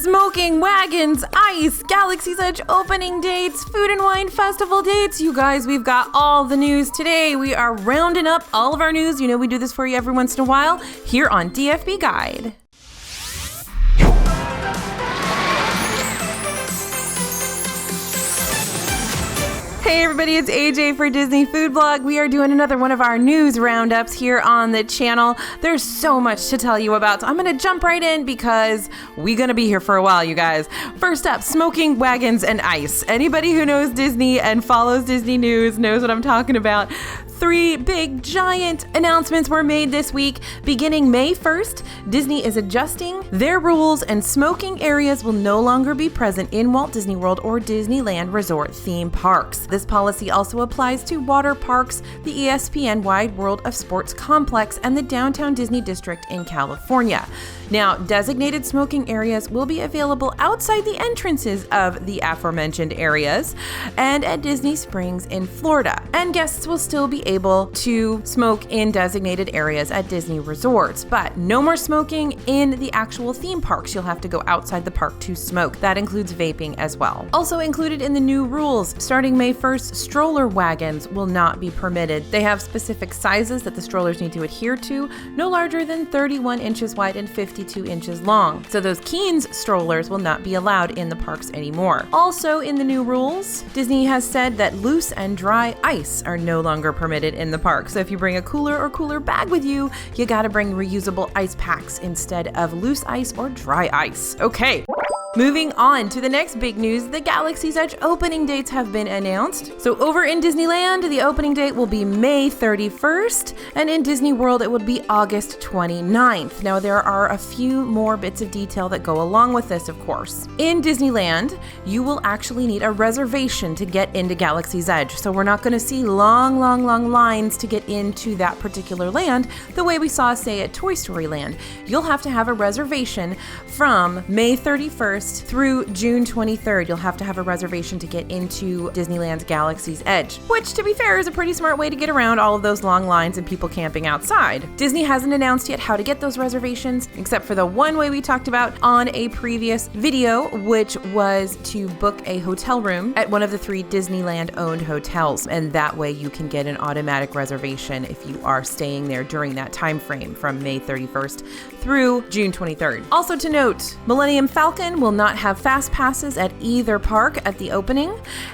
Smoking wagons, ice, Galaxy's Edge opening dates, Food and Wine Festival dates. You guys, we've got all the news today. We are rounding up all of our news. You know we do this for you every once in a while here on DFB Guide. Hey everybody, it's AJ for Disney Food Blog. We are doing another one of our news roundups here on the channel. There's so much to tell you about, so I'm going to jump right in because we're going to be here for a while, you guys. First up, smoking wagons and ice. Anybody who knows Disney and follows Disney news knows what I'm talking about. 3 big giant announcements were made this week. Beginning May 1st, Disney is adjusting their rules and smoking areas will no longer be present in Walt Disney World or Disneyland Resort theme parks. This policy also applies to water parks, the ESPN Wide World of Sports Complex, and the Downtown Disney District in California. Now, designated smoking areas will be available outside the entrances of the aforementioned areas and at Disney Springs in Florida. And guests will still be able to smoke in designated areas at Disney resorts, but no more smoking in the actual theme parks. You'll have to go outside the park to smoke. That includes vaping as well. Also included in the new rules, starting May 1st, stroller wagons will not be permitted. They have specific sizes that the strollers need to adhere to, no larger than 31 inches wide and 52 inches long. So those Keen's strollers will not be allowed in the parks anymore. Also in the new rules, Disney has said that loose and dry ice are no longer permitted in the park. So if you bring a cooler or cooler bag with you, you gotta bring reusable ice packs instead of loose ice or dry ice. Okay. Moving on to the next big news, the Galaxy's Edge opening dates have been announced. So over in Disneyland, the opening date will be May 31st, and in Disney World, it would be August 29th. Now, there are a few more bits of detail that go along with this, of course. In Disneyland, you will actually need a reservation to get into Galaxy's Edge. So we're not going to see long lines to get into that particular land the way we saw, say, at Toy Story Land. You'll have to have a reservation from May 31st through June 23rd. You'll have to have a reservation to get into Disneyland's Galaxy's Edge, which, to be fair, is a pretty smart way to get around all of those long lines and people camping outside. Disney hasn't announced yet how to get those reservations, except for the one way we talked about on a previous video, which was to book a hotel room at one of the 3 Disneyland-owned hotels, and that way you can get an automatic reservation if you are staying there during that time frame from May 31st through June 23rd. Also to note, Millennium Falcon will not have Fastpasses at either park at the opening,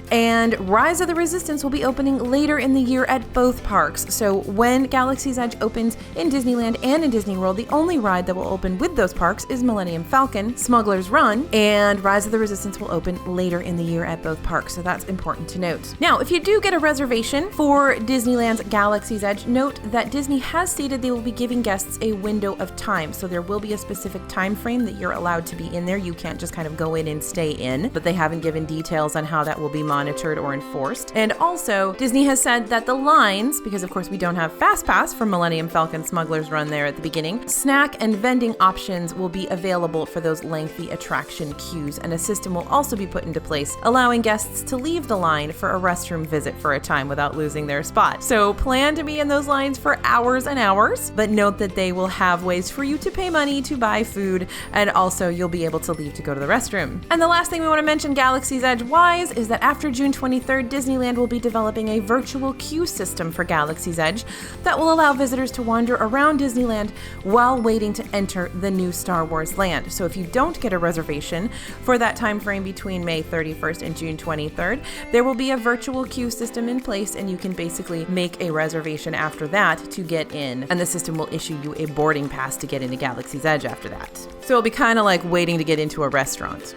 and Rise of the Resistance will be opening later in the year at both parks. So when Galaxy's Edge opens in Disneyland and in Disney World, the only ride that will open with those parks is Millennium Falcon, Smugglers Run, and Rise of the Resistance will open later in the year at both parks. So that's important to note. Now, if you do get a reservation for Disneyland's Galaxy's Edge, note that Disney has stated they will be giving guests a window of time. So there will be a specific time frame that you're allowed to be in there. You can't just kind of go in and stay in, but they haven't given details on how that will be monitored or enforced. And also, Disney has said that the lines, because of course we don't have Fastpass from Millennium Falcon Smugglers Run there at the beginning, snack and vending options will be available for those lengthy attraction queues, and a system will also be put into place, allowing guests to leave the line for a restroom visit for a time without losing their spot. So plan to be in those lines for hours and hours, but note that they will have ways for you to pay money to buy food, and also you'll be able to leave to go to the restroom. And the last thing we want to mention Galaxy's Edge wise is that after June 23rd, Disneyland will be developing a virtual queue system for Galaxy's Edge that will allow visitors to wander around Disneyland while waiting to enter the new Star Wars land. So if you don't get a reservation for that time frame between May 31st and June 23rd, there will be a virtual queue system in place, and you can basically make a reservation after that to get in, and the system will issue you a boarding pass to get into Galaxy's Edge after that. So it'll be kind of like waiting to get into a restaurant.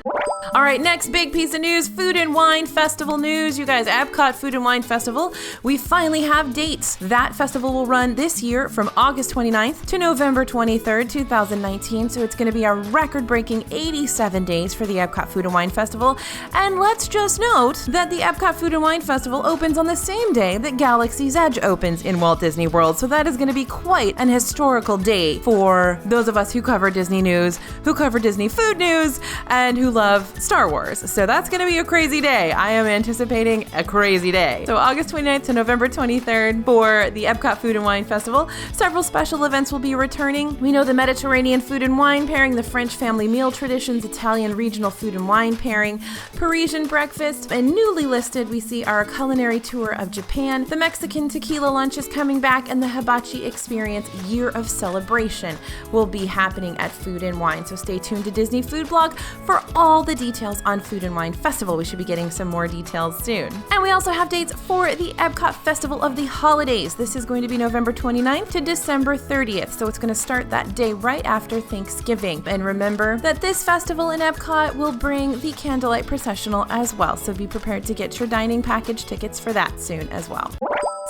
All right, next big piece of news, Food and Wine Festival news. You guys, Epcot Food and Wine Festival, we finally have dates. That festival will run this year from August 29th to November 23rd, 2019. So it's going to be a record-breaking 87 days for the Epcot Food and Wine Festival. And let's just note that the Epcot Food and Wine Festival opens on the same day that Galaxy's Edge opens in Walt Disney World. So that is going to be quite an historical day for those of us who cover Disney news, who cover Disney food news, and who love Star Wars. So that's going to be a crazy day. I am anticipating a crazy day. So August 29th to November 23rd for the Epcot Food and Wine Festival. Several special events will be returning. We know the Mediterranean food and wine pairing, the French family meal traditions, Italian regional food and wine pairing, Parisian breakfast, and newly listed we see our culinary tour of Japan. The Mexican tequila lunch is coming back, and the Hibachi Experience Year of Celebration will be happening at Food and Wine. So stay tuned to Disney Food Blog for all the details on Food and Wine Festival. We should be getting some more details soon. And we also have dates for the Epcot Festival of the Holidays. This is going to be November 29th to December 30th. So it's going to start that day right after Thanksgiving. And remember that this festival in Epcot will bring the Candlelight Processional as well. So be prepared to get your dining package tickets for that soon as well.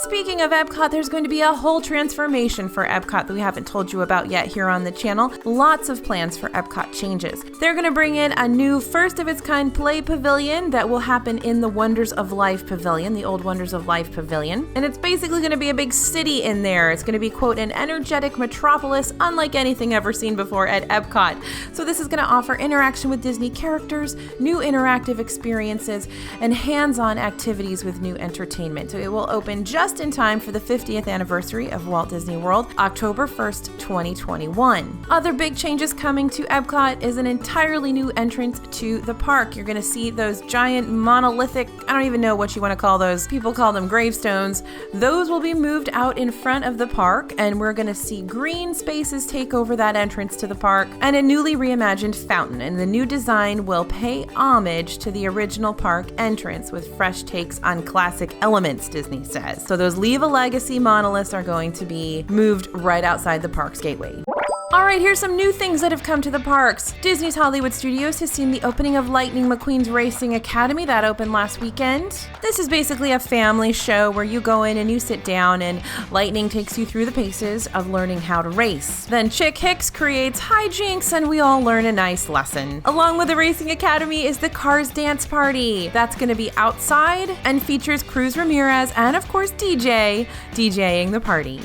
Speaking of Epcot, there's going to be a whole transformation for Epcot that we haven't told you about yet here on the channel. Lots of plans for Epcot changes. They're going to bring in a new first-of-its-kind play pavilion that will happen in the Wonders of Life Pavilion, the old Wonders of Life Pavilion. And it's basically going to be a big city in there. It's going to be, quote, an energetic metropolis unlike anything ever seen before at Epcot. So this is going to offer interaction with Disney characters, new interactive experiences, and hands-on activities with new entertainment. So it will open just in time for the 50th anniversary of Walt Disney World, October 1st, 2021. Other big changes coming to Epcot is an entirely new entrance to the park. You're going to see those giant monolithic, I don't even know what you want to call those. People call them gravestones. Those will be moved out in front of the park, and we're going to see green spaces take over that entrance to the park and a newly reimagined fountain. And the new design will pay homage to the original park entrance with fresh takes on classic elements, Disney says. So those Leave a Legacy monoliths are going to be moved right outside the park's gateway. All right, here's some new things that have come to the parks. Disney's Hollywood Studios has seen the opening of Lightning McQueen's Racing Academy that opened last weekend. This is basically a family show where you go in and you sit down and Lightning takes you through the paces of learning how to race. Then Chick Hicks creates hijinks and we all learn a nice lesson. Along with the Racing Academy is the Cars Dance Party. That's going to be outside and features Cruz Ramirez and of course DJing the party.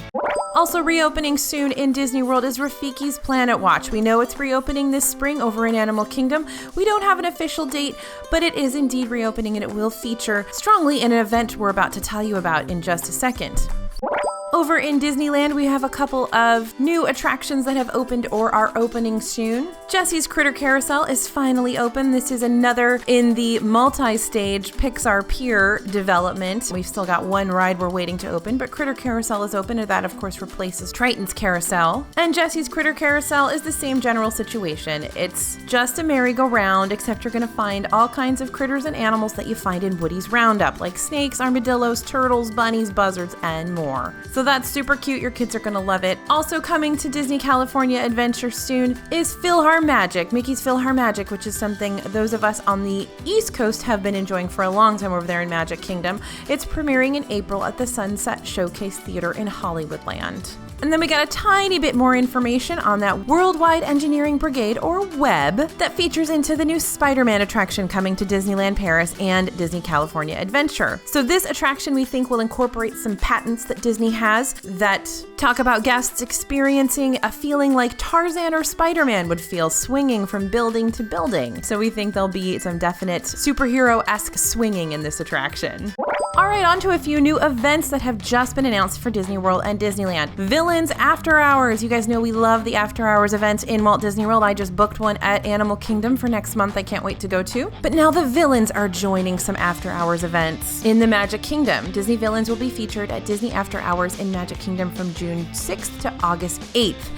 Also reopening soon in Disney World is Rafiki's Planet Watch. We know it's reopening this spring over in Animal Kingdom. We don't have an official date, but it is indeed reopening and it will feature strongly in an event we're about to tell you about in just a second. Over in Disneyland, we have a couple of new attractions that have opened or are opening soon. Jesse's Critter Carousel is finally open. This is another in the multi-stage Pixar Pier development. We've still got one ride we're waiting to open, but Critter Carousel is open, and that, of course, replaces Triton's Carousel. And Jesse's Critter Carousel is the same general situation. It's just a merry-go-round, except you're going to find all kinds of critters and animals that you find in Woody's Roundup, like snakes, armadillos, turtles, bunnies, buzzards, and more. So that's super cute. Your kids are going to love it. Also coming to Disney California Adventure soon is PhilharMagic, Mickey's PhilharMagic, which is something those of us on the East Coast have been enjoying for a long time over there in Magic Kingdom. It's premiering in April at the Sunset Showcase Theater in Hollywoodland. And then we got a tiny bit more information on that Worldwide Engineering Brigade, or WEB, that features into the new Spider-Man attraction coming to Disneyland Paris and Disney California Adventure. So this attraction we think will incorporate some patents that Disney has that talk about guests experiencing a feeling like Tarzan or Spider-Man would feel swinging from building to building. So we think there'll be some definite superhero-esque swinging in this attraction. All right, on to a few new events that have just been announced for Disney World and Disneyland. Villains After Hours. You guys know we love the After Hours events in Walt Disney World. I just booked one at Animal Kingdom for next month. I can't wait to go to. But now the villains are joining some After Hours events in the Magic Kingdom. Disney villains will be featured at Disney After Hours in Magic Kingdom from June 6th to August 8th.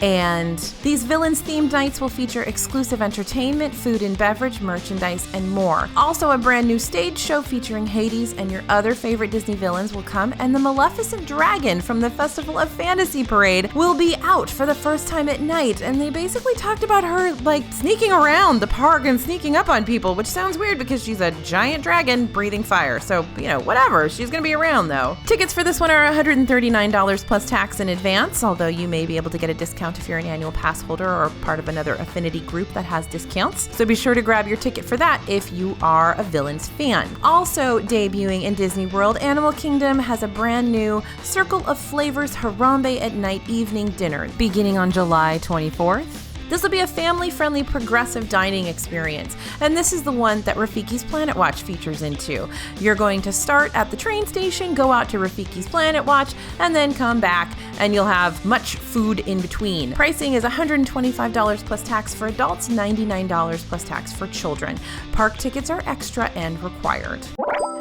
And these villains themed nights will feature exclusive entertainment, food and beverage, merchandise, and more. Also, a brand new stage show featuring Hades and your other favorite Disney villains will come, and the Maleficent Dragon from the Festival of Fantasy Parade will be out for the first time at night. And they basically talked about her like sneaking around the park and sneaking up on people, which sounds weird because she's a giant dragon breathing fire. So, whatever. She's gonna be around though. Tickets for this one are $139 plus tax in advance, although you may be able to get a discount if you're an annual pass holder or part of another affinity group that has discounts. So be sure to grab your ticket for that if you are a Villains fan. Also debuting in Disney World, Animal Kingdom has a brand new Circle of Flavors Harambe at Night evening dinner beginning on July 24th. This will be a family-friendly progressive dining experience, and this is the one that Rafiki's Planet Watch features into. You're going to start at the train station, go out to Rafiki's Planet Watch, and then come back, and you'll have much food in between. Pricing is $125 plus tax for adults, $99 plus tax for children. Park tickets are extra and required.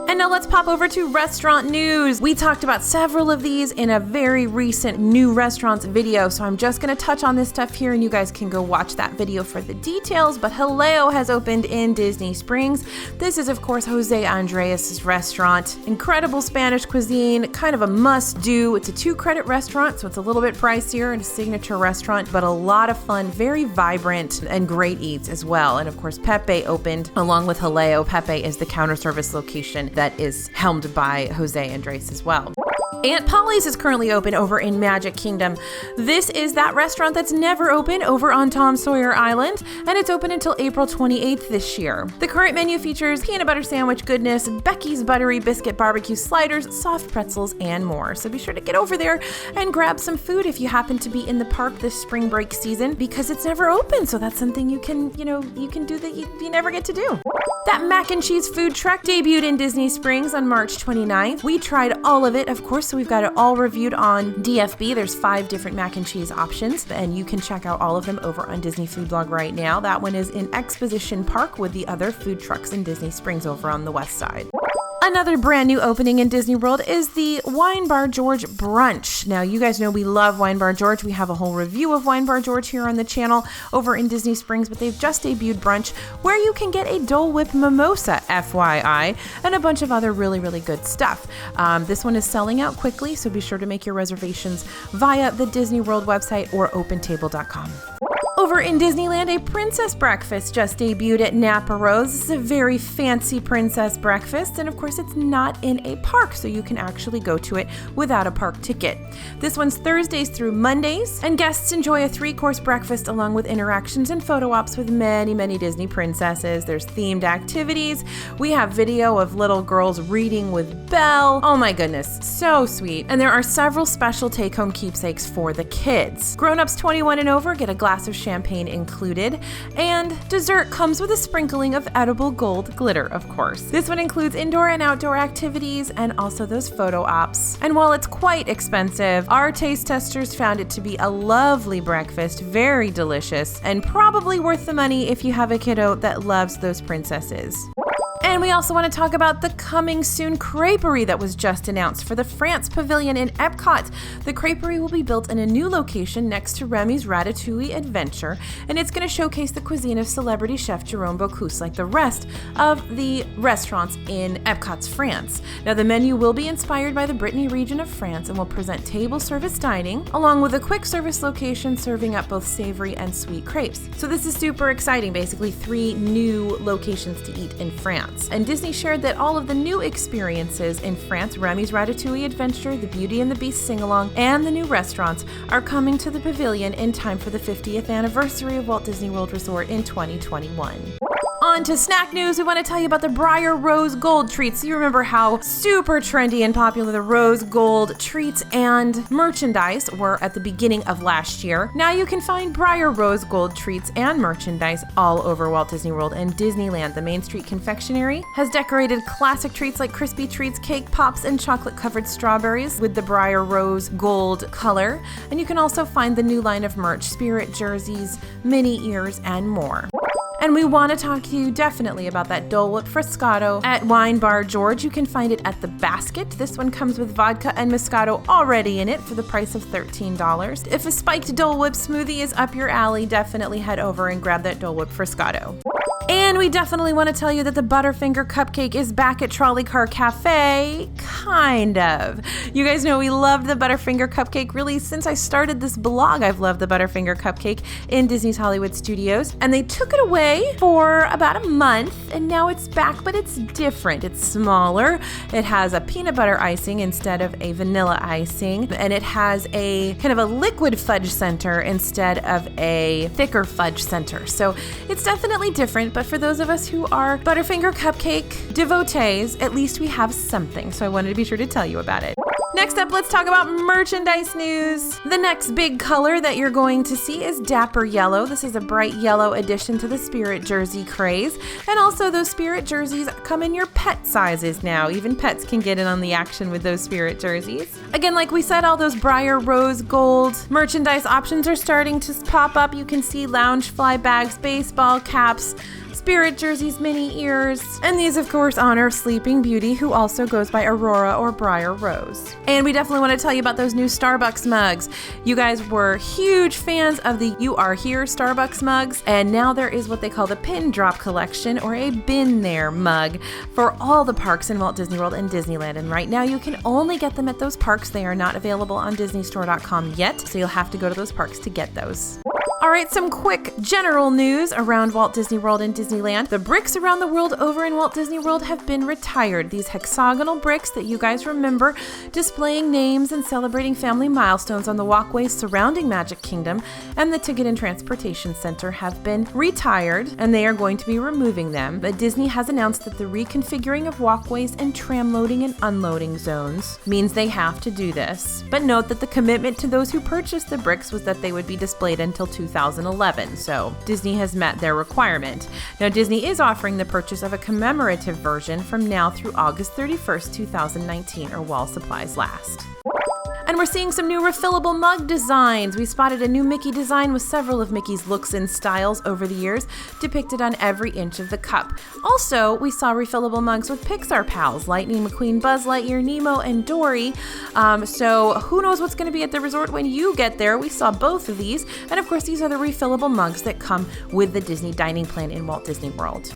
And now let's pop over to restaurant news. We talked about several of these in a very recent new restaurants video, so I'm just gonna touch on this stuff here and you guys can go watch that video for the details. But Jaleo has opened in Disney Springs. This is of course Jose Andres' restaurant. Incredible Spanish cuisine, kind of a must-do. It's a 2-credit restaurant, so it's a little bit pricier and a signature restaurant, but a lot of fun, very vibrant and great eats as well. And of course Pepe opened along with Jaleo. Pepe is the counter service location that is helmed by Jose Andres as well. Aunt Polly's is currently open over in Magic Kingdom. This is that restaurant that's never open over on Tom Sawyer Island, and it's open until April 28th this year. The current menu features peanut butter sandwich goodness, Becky's buttery biscuit barbecue sliders, soft pretzels, and more. So be sure to get over there and grab some food if you happen to be in the park this spring break season, because it's never open. So that's something you can do that you never get to do. That mac and cheese food truck debuted in Disney Springs on March 29th. We tried all of it, of course, so we've got it all reviewed on DFB. There's 5 different mac and cheese options, and you can check out all of them over on Disney Food Blog right now. That one is in Exposition Park with the other food trucks in Disney Springs over on the west side. Another brand new opening in Disney World is the Wine Bar George Brunch. Now, you guys know we love Wine Bar George. We have a whole review of Wine Bar George here on the channel over in Disney Springs, but they've just debuted Brunch, where you can get a Dole Whip mimosa, FYI, and a bunch of other really, really good stuff. This one is selling out quickly, so be sure to make your reservations via the Disney World website or opentable.com. Over in Disneyland, a princess breakfast just debuted at Napa Rose. This is a very fancy princess breakfast, and of course it's not in a park, so you can actually go to it without a park ticket. This one's Thursdays through Mondays, and guests enjoy a 3-course breakfast along with interactions and photo ops with many, many Disney princesses. There's themed activities. We have video of little girls reading with Belle. Oh my goodness, so sweet. And there are several special take-home keepsakes for the kids. Grown-ups 21 and over get a glass of champagne included, and dessert comes with a sprinkling of edible gold glitter, of course. This one includes indoor and outdoor activities and also those photo ops. And while it's quite expensive, our taste testers found it to be a lovely breakfast, very delicious, and probably worth the money if you have a kiddo that loves those princesses. And we also want to talk about the coming soon creperie that was just announced for the France Pavilion in Epcot. The creperie will be built in a new location next to Remy's Ratatouille Adventure, and it's going to showcase the cuisine of celebrity chef Jerome Bocuse like the rest of the restaurants in Epcot's France. Now, the menu will be inspired by the Brittany region of France and will present table service dining, along with a quick service location serving up both savory and sweet crepes. So this is super exciting, basically 3 new locations to eat in France. And Disney shared that all of the new experiences in France, Remy's Ratatouille Adventure, the Beauty and the Beast sing-along, and the new restaurants are coming to the pavilion in time for the 50th anniversary of Walt Disney World Resort in 2021. On to snack news, we want to tell you about the Briar Rose Gold treats. You remember how super trendy and popular the Rose Gold treats and merchandise were at the beginning of last year. Now you can find Briar Rose Gold treats and merchandise all over Walt Disney World and Disneyland. The Main Street Confectionery has decorated classic treats like crispy treats, cake pops, and chocolate-covered strawberries with the Briar Rose Gold color. And you can also find the new line of merch, spirit jerseys, mini ears, and more. And we want to talk to you definitely about that Dole Whip Froscato at Wine Bar George. You can find it at the basket. This one comes with vodka and Moscato already in it for the price of $13. If a spiked Dole Whip smoothie is up your alley, definitely head over and grab that Dole Whip Froscato. And we definitely want to tell you that the Butterfinger cupcake is back at Trolley Car Café. Kind of. You guys know we loved the Butterfinger cupcake. Really, since I started this blog, I've loved the Butterfinger cupcake in Disney's Hollywood Studios. And they took it away for about a month, and now it's back, but it's different. It's smaller. It has a peanut butter icing instead of a vanilla icing, and it has a kind of a liquid fudge center instead of a thicker fudge center. So it's definitely different, but for those of us who are Butterfinger cupcake devotees, at least we have something. So I wanted to be sure to tell you about it. Next up, let's talk about merchandise news. The next big color that you're going to see is Dapper Yellow. This is a bright yellow addition to the Spirit jersey craze. And also those Spirit jerseys come in your pet sizes now. Even pets can get in on the action with those Spirit jerseys. Again, like we said, all those Briar rose gold merchandise options are starting to pop up. You can see lounge fly bags, baseball caps, Spirit jerseys, mini ears, and these of course honor Sleeping Beauty, who also goes by Aurora or Briar Rose. And we definitely want to tell you about those new Starbucks mugs. You guys were huge fans of the You Are Here Starbucks mugs, and now there is what they call the Pin Drop Collection, or a Bin There mug, for all the parks in Walt Disney World and Disneyland. And right now you can only get them at those parks. They are not available on DisneyStore.com yet, so you'll have to go to those parks to get those. All right, some quick general news around Walt Disney World and Disneyland. The bricks around the world over in Walt Disney World have been retired. These hexagonal bricks that you guys remember displaying names and celebrating family milestones on the walkways surrounding Magic Kingdom and the Ticket and Transportation Center have been retired, and they are going to be removing them. But Disney has announced that the reconfiguring of walkways and tram loading and unloading zones means they have to do this. But note that the commitment to those who purchased the bricks was that they would be displayed until 2011, so Disney has met their requirement. Now, Disney is offering the purchase of a commemorative version from now through August 31st, 2019, or while supplies last. And we're seeing some new refillable mug designs. We spotted a new Mickey design with several of Mickey's looks and styles over the years, depicted on every inch of the cup. Also, we saw refillable mugs with Pixar pals, Lightning McQueen, Buzz Lightyear, Nemo, and Dory. So who knows what's going to be at the resort when you get there. We saw both of these. And of course, these are the refillable mugs that come with the Disney dining plan in Walt Disney World.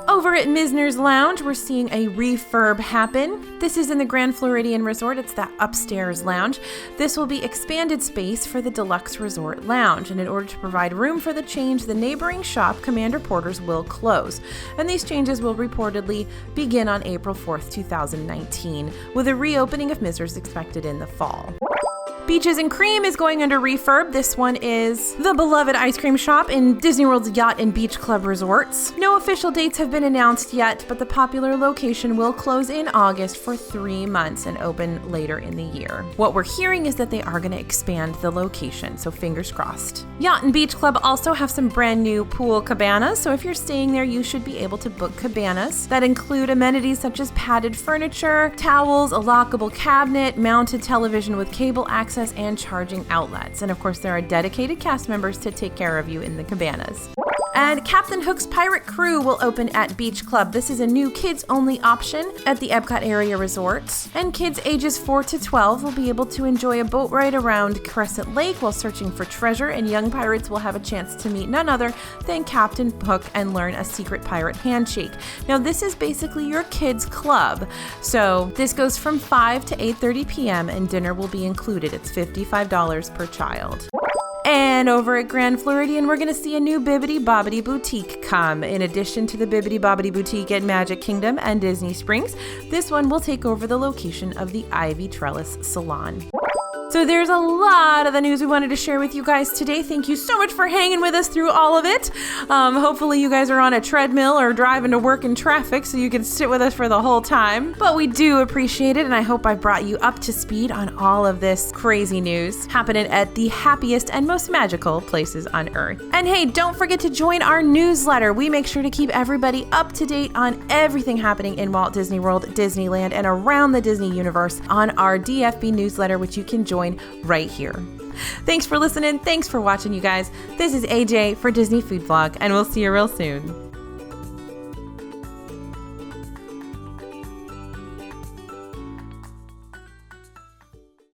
Over at Mizner's Lounge, we're seeing a refurb happen. This is in the Grand Floridian Resort. It's that upstairs lounge. This will be expanded space for the Deluxe Resort Lounge, and in order to provide room for the change, the neighboring shop, Commander Porter's, will close. And these changes will reportedly begin on April 4th, 2019, with a reopening of Mizner's expected in the fall. Beaches and Cream is going under refurb. This one is the beloved ice cream shop in Disney World's Yacht and Beach Club resorts. No official dates have been announced yet, but the popular location will close in August for 3 months and open later in the year. What we're hearing is that they are going to expand the location, so fingers crossed. Yacht and Beach Club also have some brand new pool cabanas, so if you're staying there, you should be able to book cabanas that include amenities such as padded furniture, towels, a lockable cabinet, mounted television with cable access, and charging outlets. And of course, there are dedicated cast members to take care of you in the cabanas. And Captain Hook's Pirate Crew will open at Beach Club. This is a new kids-only option at the Epcot area resorts. And kids ages 4 to 12 will be able to enjoy a boat ride around Crescent Lake while searching for treasure, and young pirates will have a chance to meet none other than Captain Hook and learn a secret pirate handshake. Now, this is basically your kids' club. So this goes from 5 to 8:30 p.m. and dinner will be included. It's $55 per child. And over at Grand Floridian, we're going to see a new Bibbidi Bobbidi boutique come. In addition to the Bibbidi Bobbidi boutique at Magic Kingdom and Disney Springs, this one will take over the location of the Ivy Trellis Salon. So there's a lot of the news we wanted to share with you guys today. Thank you so much for hanging with us through all of it. Hopefully you guys are on a treadmill or driving to work in traffic so you can sit with us for the whole time. But we do appreciate it, and I hope I've brought you up to speed on all of this crazy news happening at the happiest and most magical places on Earth. And hey, don't forget to join our newsletter. We make sure to keep everybody up to date on everything happening in Walt Disney World, Disneyland, and around the Disney universe on our DFB newsletter, which you can join right here. Thanks for listening. Thanks for watching, you guys. This is AJ for Disney Food Vlog, and we'll see you real soon.